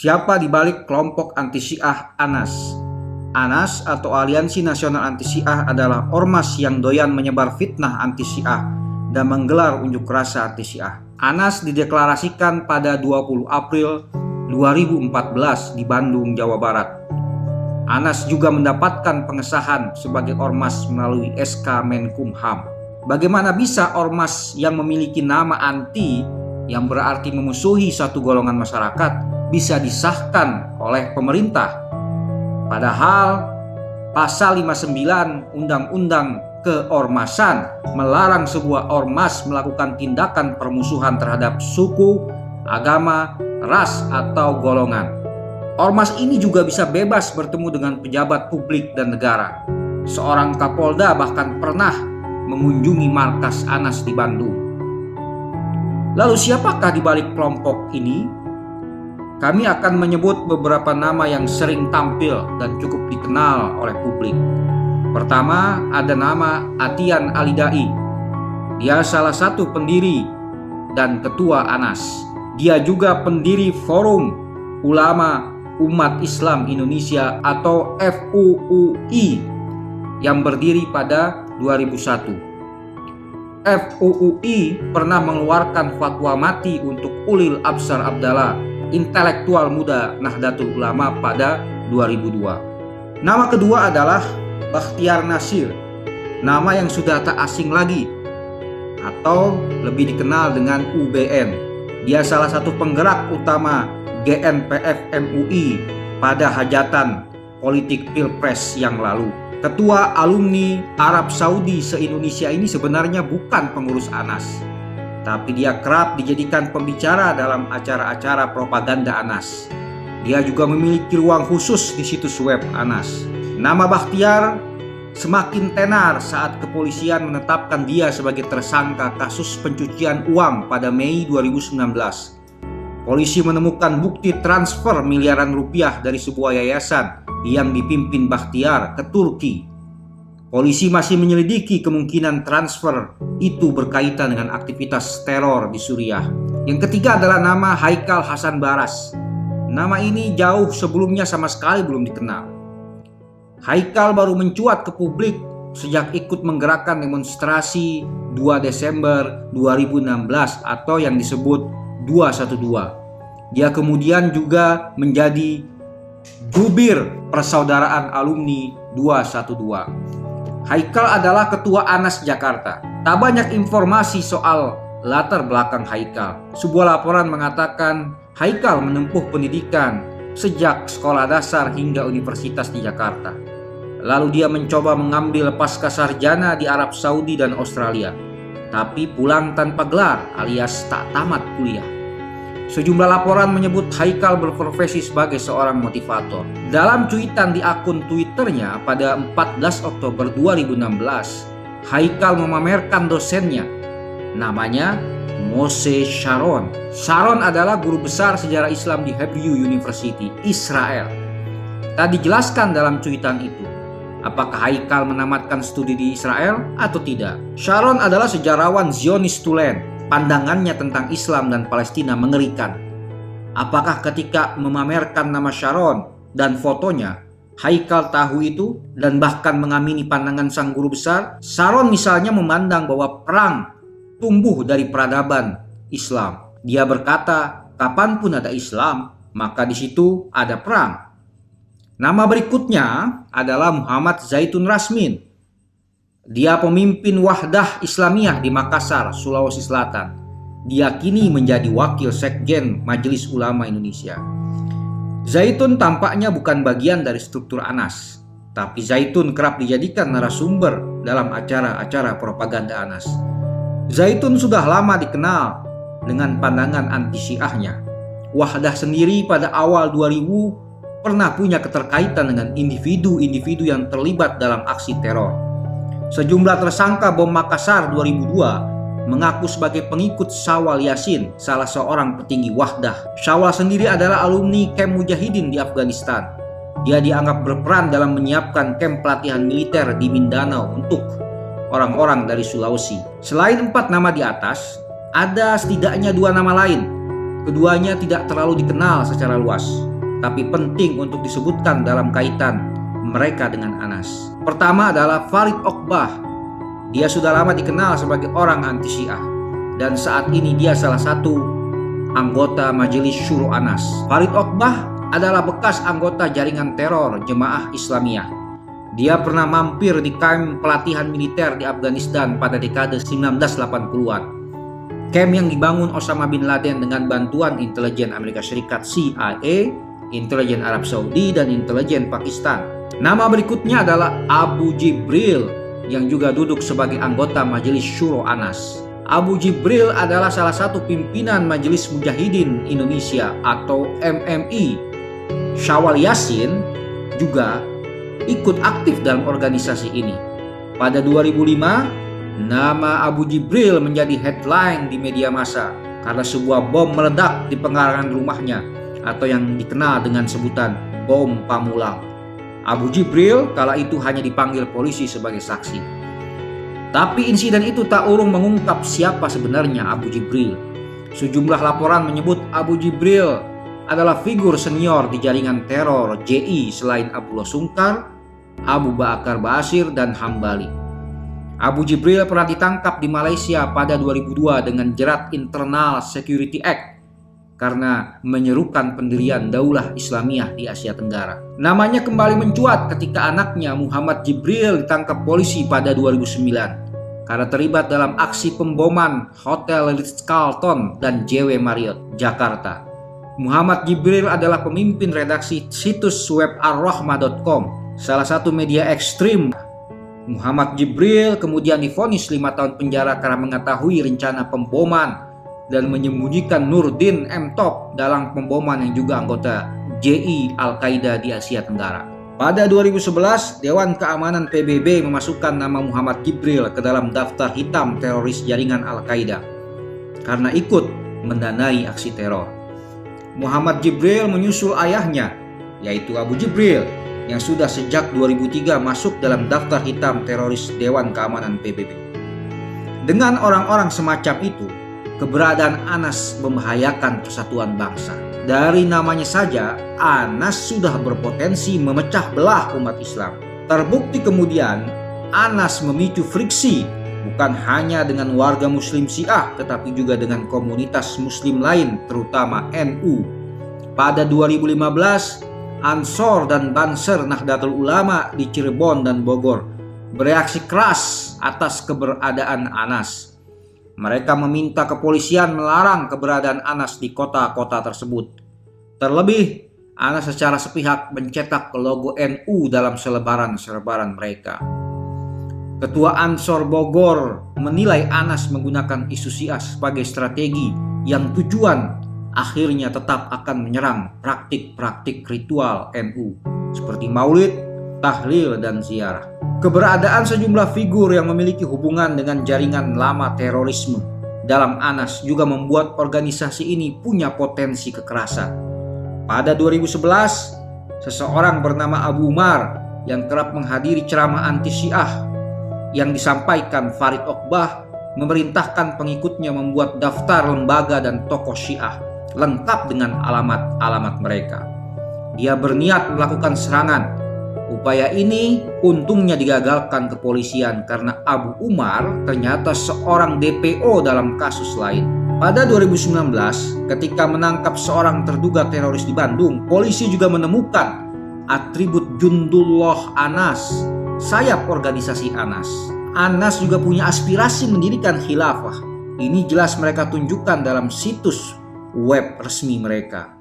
Siapa di balik kelompok anti-Syiah ANAS? ANAS atau Aliansi Nasional Anti-Syiah adalah ormas yang doyan menyebar fitnah anti-Syiah dan menggelar unjuk rasa anti-Syiah. ANAS dideklarasikan pada 20 April 2014 di Bandung, Jawa Barat. ANAS juga mendapatkan pengesahan sebagai ormas melalui SK Menkumham. Bagaimana bisa ormas yang memiliki nama anti yang berarti memusuhi satu golongan masyarakat bisa disahkan oleh pemerintah? Padahal pasal 59 Undang-Undang Keormasan melarang sebuah ormas melakukan tindakan permusuhan terhadap suku, agama, ras, atau golongan. Ormas ini juga bisa bebas bertemu dengan pejabat publik dan negara. Seorang Kapolda bahkan pernah mengunjungi markas ANAS di Bandung. Lalu siapakah di balik kelompok ini? Kami akan menyebut beberapa nama yang sering tampil dan cukup dikenal oleh publik. Pertama, ada nama Atian Alidai. Dia salah satu pendiri dan ketua ANAS. Dia juga pendiri Forum Ulama Umat Islam Indonesia atau FUUI yang berdiri pada 2001. FUUI pernah mengeluarkan fatwa mati untuk Ulil Absar Abdallah, intelektual muda Nahdlatul Ulama pada 2002. Nama kedua adalah Bakhtiar Nasir, nama yang sudah tak asing lagi atau lebih dikenal dengan UBN. Dia salah satu penggerak utama GNPF MUI pada hajatan politik Pilpres yang lalu. Ketua alumni Arab Saudi se-Indonesia ini sebenarnya bukan pengurus ANAS, tapi dia kerap dijadikan pembicara dalam acara-acara propaganda ANAS. Dia juga memiliki ruang khusus di situs web ANAS. Nama Bakhtiar semakin tenar saat kepolisian menetapkan dia sebagai tersangka kasus pencucian uang pada Mei 2019. Polisi menemukan bukti transfer miliaran rupiah dari sebuah yayasan yang dipimpin Bakhtiar ke Turki. Polisi masih menyelidiki kemungkinan transfer itu berkaitan dengan aktivitas teror di Suriah. Yang ketiga adalah nama Haikal Hasan Baras. Nama ini jauh sebelumnya sama sekali belum dikenal. Haikal baru mencuat ke publik sejak ikut menggerakkan demonstrasi 2 Desember 2016 atau yang disebut 212. Dia kemudian juga menjadi jubir Persaudaraan Alumni 212. Haikal adalah ketua ANAS Jakarta. Tak banyak informasi soal latar belakang Haikal. Sebuah laporan mengatakan Haikal menempuh pendidikan sejak sekolah dasar hingga universitas di Jakarta. Lalu dia mencoba mengambil pascasarjana di Arab Saudi dan Australia, tapi pulang tanpa gelar alias tak tamat kuliah. Sejumlah laporan menyebut Haikal berprofesi sebagai seorang motivator. Dalam cuitan di akun Twitternya pada 14 Oktober 2016, Haikal memamerkan dosennya. Namanya Moshe Sharon. Sharon adalah guru besar sejarah Islam di Hebrew University, Israel. Tak dijelaskan dalam cuitan itu apakah Haikal menamatkan studi di Israel atau tidak. Sharon adalah sejarawan Zionis tulen. Pandangannya tentang Islam dan Palestina mengerikan. Apakah ketika memamerkan nama Sharon dan fotonya, Haikal tahu itu dan bahkan mengamini pandangan sang guru besar? Sharon misalnya memandang bahwa perang tumbuh dari peradaban Islam. Dia berkata, kapanpun ada Islam, maka di situ ada perang. Nama berikutnya adalah Muhammad Zaitun Rasmin. Dia pemimpin Wahdah Islamiyah di Makassar, Sulawesi Selatan. Dia kini menjadi wakil sekjen Majelis Ulama Indonesia. Zaitun tampaknya bukan bagian dari struktur ANAS, tapi Zaitun kerap dijadikan narasumber dalam acara-acara propaganda ANAS. Zaitun sudah lama dikenal dengan pandangan anti-Syiahnya. Wahdah sendiri pada awal 2000 pernah punya keterkaitan dengan individu-individu yang terlibat dalam aksi teror. Sejumlah tersangka bom Makassar 2002 mengaku sebagai pengikut Syawal Yasin, salah seorang petinggi Wahdah. Syawal sendiri adalah alumni Camp Mujahidin di Afghanistan. Dia dianggap berperan dalam menyiapkan kamp pelatihan militer di Mindanao untuk orang-orang dari Sulawesi. Selain 4 nama di atas, ada setidaknya 2 nama lain. Keduanya tidak terlalu dikenal secara luas. tapi penting untuk disebutkan dalam kaitan mereka dengan Anas. Pertama adalah Farid Oqbah. Dia sudah lama dikenal sebagai orang anti Syiah dan saat ini dia salah satu anggota Majelis Syuro Anas. Farid Oqbah adalah bekas anggota jaringan teror Jemaah Islamiyah. Dia pernah mampir di kamp pelatihan militer di Afghanistan pada dekade 1980-an. Kamp yang dibangun Osama bin Laden dengan bantuan intelijen Amerika Serikat CIA, intelijen Arab Saudi, dan intelijen Pakistan. Nama berikutnya adalah Abu Jibril yang juga duduk sebagai anggota Majelis Syuro Anas. Abu Jibril adalah salah satu pimpinan Majelis Mujahidin Indonesia atau MMI. Syawal Yasin juga ikut aktif dalam organisasi ini. Pada 2005, nama Abu Jibril menjadi headline di media massa karena sebuah bom meledak di pekarangan rumahnya atau yang dikenal dengan sebutan bom Pamulang. Abu Jibril kala itu hanya dipanggil polisi sebagai saksi. Tapi insiden itu tak urung mengungkap siapa sebenarnya Abu Jibril. Sejumlah laporan menyebut Abu Jibril adalah figur senior di jaringan teror JI selain Abdullah Sungkar, Abu Bakar Bashir, dan Hambali. Abu Jibril pernah ditangkap di Malaysia pada 2002 dengan jerat Internal Security Act karena menyerukan pendirian Daulah Islamiyah di Asia Tenggara. Namanya kembali mencuat ketika anaknya Muhammad Jibril ditangkap polisi pada 2009 karena terlibat dalam aksi pemboman Hotel Ritz-Carlton dan JW Marriott, Jakarta. Muhammad Jibril adalah pemimpin redaksi situs web arrahmah.com, salah satu media ekstrim. Muhammad Jibril kemudian divonis 5 tahun penjara karena mengetahui rencana pemboman dan menyembunyikan Nurdin M. Top dalam pemboman yang juga anggota JI Al-Qaeda di Asia Tenggara. Pada 2011, Dewan Keamanan PBB memasukkan nama Muhammad Jibril ke dalam daftar hitam teroris jaringan Al-Qaeda karena ikut mendanai aksi teror. Muhammad Jibril menyusul ayahnya, yaitu Abu Jibril, yang sudah sejak 2003 masuk dalam daftar hitam teroris Dewan Keamanan PBB. Dengan orang-orang semacam itu, keberadaan Anas membahayakan persatuan bangsa. Dari namanya saja, Anas sudah berpotensi memecah belah umat Islam. Terbukti kemudian, Anas memicu friksi bukan hanya dengan warga muslim Syiah, tetapi juga dengan komunitas muslim lain, terutama NU. Pada 2015, Ansor dan Banser Nahdlatul Ulama di Cirebon dan Bogor bereaksi keras atas keberadaan Anas. Mereka meminta kepolisian melarang keberadaan Anas di kota-kota tersebut. Terlebih, Anas secara sepihak mencetak logo NU dalam selebaran-selebaran mereka. Ketua Ansor Bogor menilai Anas menggunakan isu Syiah sebagai strategi yang tujuan akhirnya tetap akan menyerang praktik-praktik ritual NU seperti maulid, tahlil, dan ziarah. Keberadaan sejumlah figur yang memiliki hubungan dengan jaringan lama terorisme dalam Anas juga membuat organisasi ini punya potensi kekerasan. Pada 2011, seseorang bernama Abu Umar yang kerap menghadiri ceramah anti Syiah yang disampaikan Farid Oqbah memerintahkan pengikutnya membuat daftar lembaga dan tokoh Syiah lengkap dengan alamat-alamat mereka. Dia berniat melakukan serangan. Upaya ini untungnya digagalkan kepolisian karena Abu Umar ternyata seorang DPO dalam kasus lain. Pada 2019, ketika menangkap seorang terduga teroris di Bandung, polisi juga menemukan atribut Jundullah Anas, sayap organisasi Anas. Anas juga punya aspirasi mendirikan khilafah. Ini jelas mereka tunjukkan dalam situs web resmi mereka.